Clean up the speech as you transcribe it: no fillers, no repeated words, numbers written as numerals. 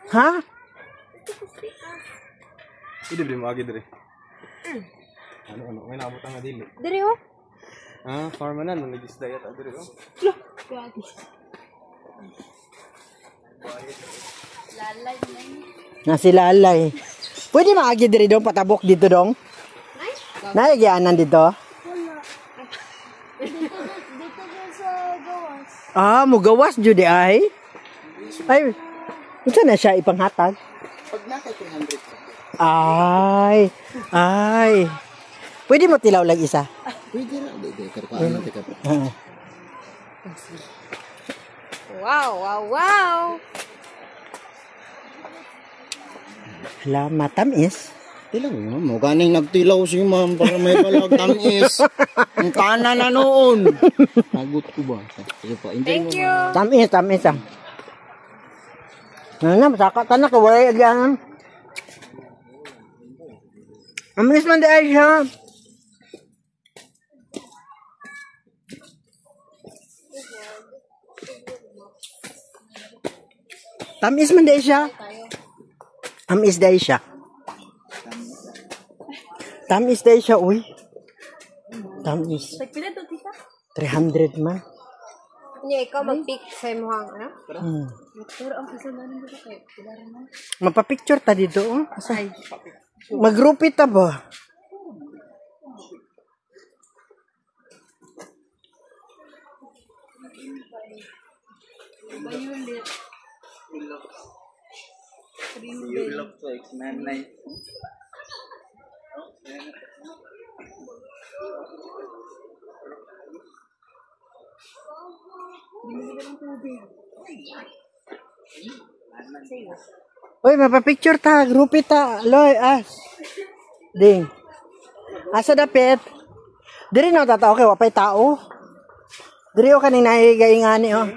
Ha? Hindi beri mo agi diri. Ano may nabot nga dili. Diri oh. Ah, farmanan nang nagisda yata diri oh. Lalay na. Nasi lalay. Pwede maagi diri dong patabok dito dong? Naigianan dito? Dito sa gawas. Ah, mugawas jud ay. Ay. Unsa na siya ipanghatag? Pag naka 300. Ay. Pwede mo tilaw lang isa. Pwede ra di karkaan natin ka. Wow. Hala, matamis. Tilaw mo ganing nagtilaw si ma'am para may balag tamis. Ang tanan na noon. Nagot ko ba? Sige pa, Thank you. Tamis ah. Nga, masaka tanak ka wala agyan. Amis man di ay siya. Tamis man di siya. Tamis di siya. Tamis di siya, uy. Tamis. Pila to tita? 300 man. Nya ikaw mag-pick sa imuhang ano? Pero ang isa na nito kay pilaran na. Mapapicture ta dito, oh. Asay. Magrupit ta ba? Violet. You look like man night. Uy, mapapicture ta. Grupit ta. Loy, Ding. Asa dapit? Diri na tataw kay wapay tao. Diri o kanina higaingani oh.